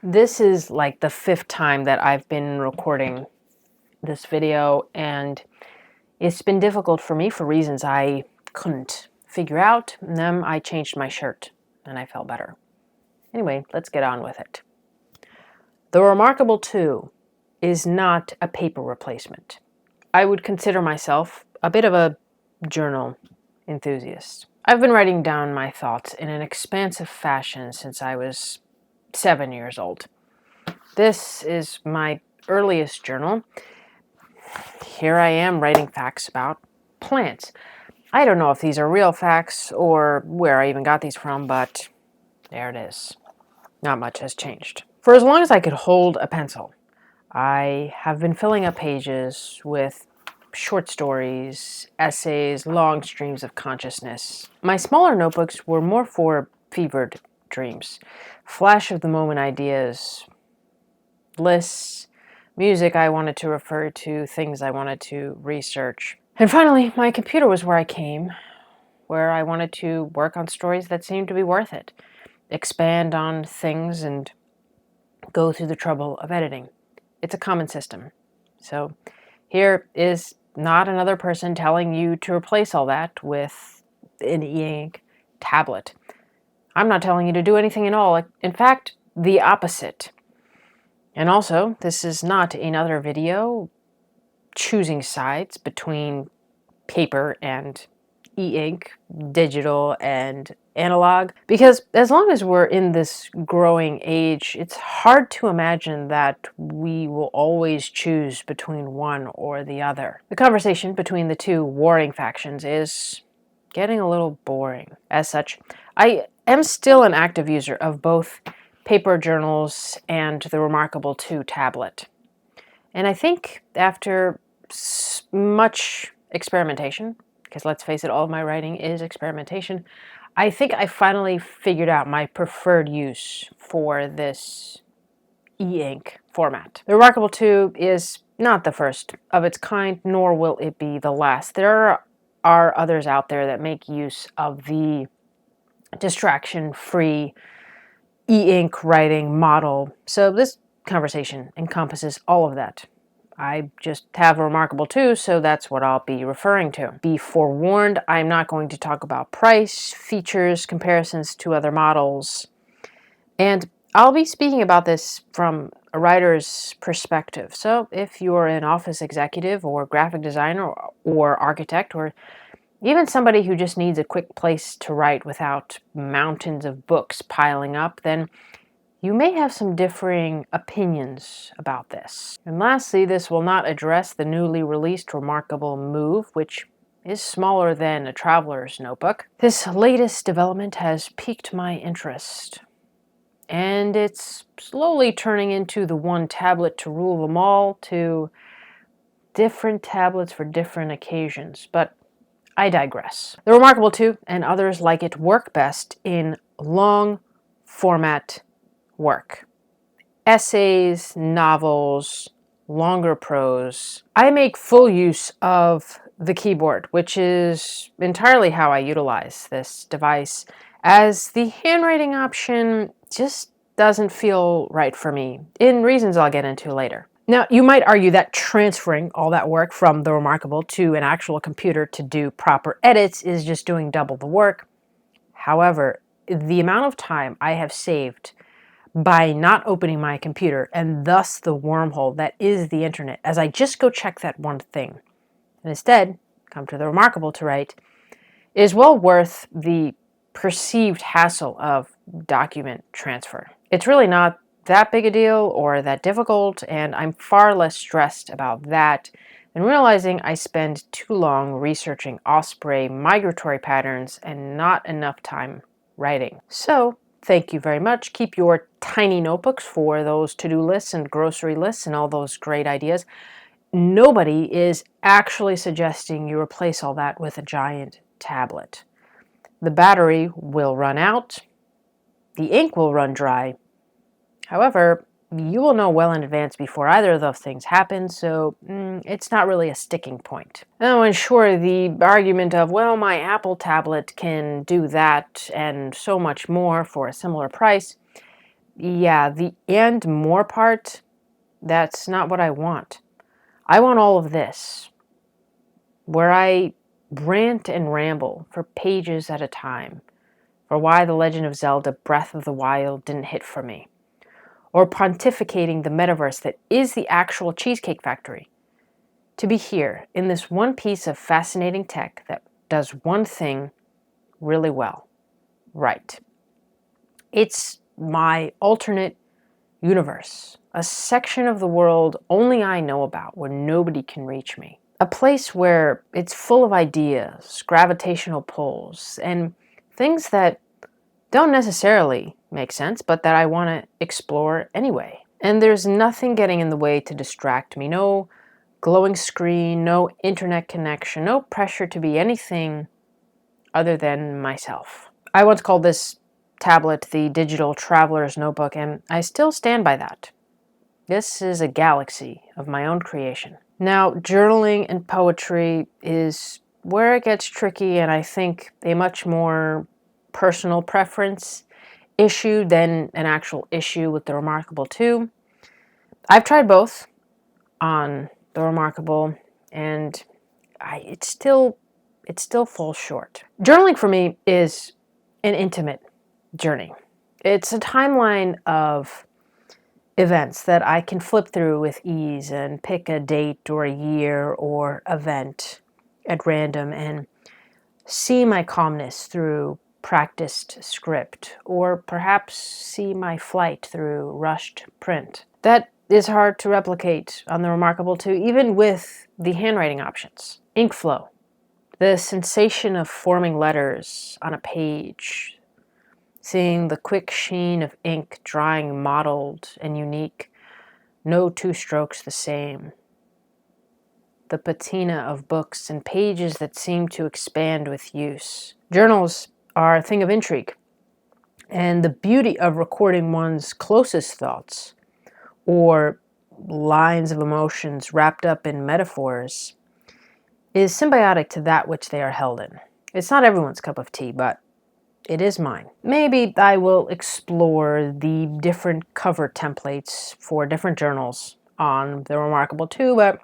This is like the 5th time that I've been recording this video, and it's been difficult for me for reasons I couldn't figure out. And then I changed my shirt and I felt better. Anyway, let's get on with it. The reMarkable 2 is not a paper replacement. I would consider myself a bit of a journal enthusiast. I've been writing down my thoughts in an expansive fashion since I was 7 years old. This is my earliest journal. Here I am writing facts about plants. I don't know if these are real facts or where I even got these from, but there it is. Not much has changed. For as long as I could hold a pencil, I have been filling up pages with short stories, essays, long streams of consciousness. My smaller notebooks were more for fevered dreams, flash-of-the-moment ideas, lists, music I wanted to refer to, things I wanted to research. And finally, my computer was where I came, where I wanted to work on stories that seemed to be worth it, expand on things, and go through the trouble of editing. It's a common system. So here is not another person telling you to replace all that with an e-ink tablet. I'm not telling you to do anything at all. In fact, the opposite. And also, this is not another video choosing sides between paper and e-ink, digital and analog, because as long as we're in this growing age, it's hard to imagine that we will always choose between one or the other. The conversation between the two warring factions is getting a little boring. As such, I am still an active user of both paper journals and the reMarkable 2 tablet. And I think after much experimentation, because let's face it, all of my writing is experimentation, I think I finally figured out my preferred use for this e-ink format. The reMarkable 2 is not the first of its kind, nor will it be the last. There are others out there that make use of the distraction-free e-ink writing model. So this conversation encompasses all of that. I just have a reMarkable 2, so that's what I'll be referring to. Be forewarned, I'm not going to talk about price, features, comparisons to other models. And I'll be speaking about this from a writer's perspective. So if you're an office executive or graphic designer or architect, or even somebody who just needs a quick place to write without mountains of books piling up, then you may have some differing opinions about this. And lastly, this will not address the newly released reMarkable Move, which is smaller than a traveler's notebook. This latest development has piqued my interest, and it's slowly turning into the one tablet to rule them all, to different tablets for different occasions, but I digress. The reMarkable 2 and others like it work best in long format work. Essays, novels, longer prose. I make full use of the keyboard, which is entirely how I utilize this device, as the handwriting option just doesn't feel right for me, in reasons I'll get into later. Now, you might argue that transferring all that work from the reMarkable to an actual computer to do proper edits is just doing double the work. However, the amount of time I have saved by not opening my computer, and thus the wormhole that is the internet, as I just go check that one thing, and instead come to the reMarkable to write, is well worth the perceived hassle of document transfer. It's really not that big a deal or that difficult, and I'm far less stressed about that than realizing I spend too long researching osprey migratory patterns and not enough time writing. So, thank you very much. Keep your tiny notebooks for those to-do lists and grocery lists and all those great ideas. Nobody is actually suggesting you replace all that with a giant tablet. The battery will run out. The ink will run dry. However, you will know well in advance before either of those things happen, so it's not really a sticking point. Now, and sure, the argument of, well, my Apple tablet can do that and so much more for a similar price yeah, the and more part, that's not what I want. I want all of this, where I rant and ramble for pages at a time for why The Legend of Zelda Breath of the Wild didn't hit for me, or pontificating the metaverse that is the actual Cheesecake Factory. To be here in this one piece of fascinating tech that does one thing really well, right. It's my alternate universe, a section of the world only I know about where nobody can reach me. A place where it's full of ideas, gravitational pulls, and things that don't necessarily make sense, but that I want to explore anyway. And there's nothing getting in the way to distract me. No glowing screen, no internet connection, no pressure to be anything other than myself. I once called this tablet the digital traveler's notebook, and I still stand by that. This is a galaxy of my own creation. Now, journaling and poetry is where it gets tricky, and I think a much more personal preference issue than an actual issue with the reMarkable 2. I've tried both on the reMarkable, and it still falls short. Journaling for me is an intimate journey. It's a timeline of events that I can flip through with ease and pick a date or a year or event at random and see my calmness through practiced script, or perhaps see my flight through rushed print. That is hard to replicate on the reMarkable 2, even with the handwriting options. Ink flow, the sensation of forming letters on a page, seeing the quick sheen of ink drying mottled and unique, no two strokes the same. The patina of books and pages that seem to expand with use. Journals are a thing of intrigue, and the beauty of recording one's closest thoughts or lines of emotions wrapped up in metaphors is symbiotic to that which they are held in. It's not everyone's cup of tea, but it is mine. Maybe I will explore the different cover templates for different journals on the reMarkable 2, but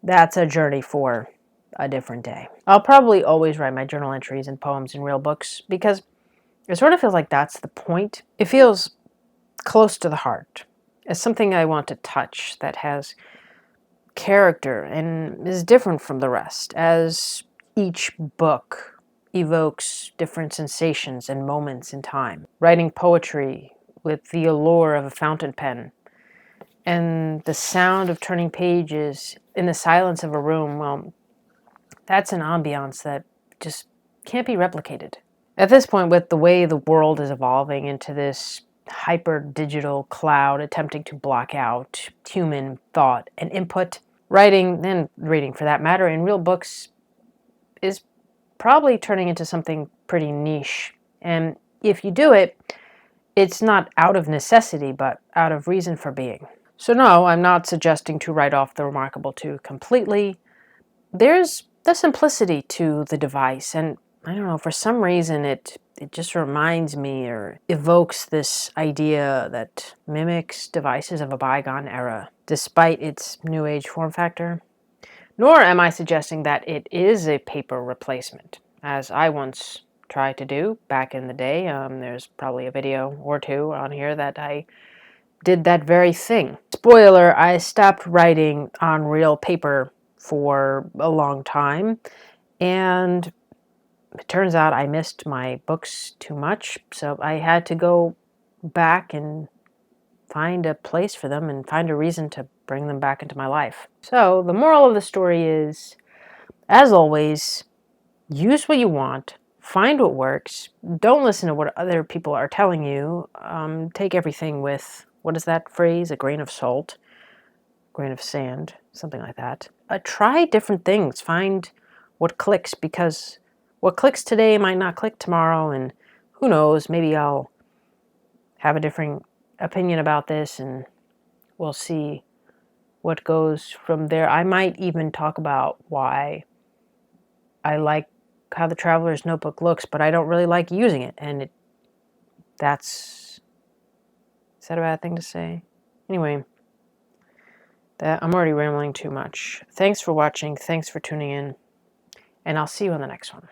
that's a journey for a different day. I'll probably always write my journal entries and poems in real books because it sort of feels like that's the point. It feels close to the heart. It's something I want to touch that has character and is different from the rest, as each book evokes different sensations and moments in time. Writing poetry with the allure of a fountain pen and the sound of turning pages in the silence of a room, well, that's an ambiance that just can't be replicated. At this point, with the way the world is evolving into this hyper-digital cloud attempting to block out human thought and input, writing, and reading for that matter, in real books is probably turning into something pretty niche. And if you do it, it's not out of necessity, but out of reason for being. So no, I'm not suggesting to write off the reMarkable 2 completely. There's the simplicity to the device, and I don't know, for some reason it just reminds me or evokes this idea that mimics devices of a bygone era, despite its new age form factor. Nor am I suggesting that it is a paper replacement, as I once tried to do back in the day. There's probably a video or two on here that I did that very thing. Spoiler, I stopped writing on real paper for a long time, and it turns out I missed my books too much, so I had to go back and find a place for them and find a reason to bring them back into my life. So the moral of the story is, as always, use what you want, find what works, don't listen to what other people are telling you, take everything with, what is that phrase, a grain of salt, grain of sand, something like that. Try different things, find what clicks, because what clicks today might not click tomorrow, and who knows, maybe I'll have a different opinion about this and we'll see what goes from there. I might even talk about why I like how the Traveler's Notebook looks, but I don't really like using it, and that's Is that a bad thing to say? Anyway, I'm already rambling too much. Thanks for watching. Thanks for tuning in. And I'll see you on the next one.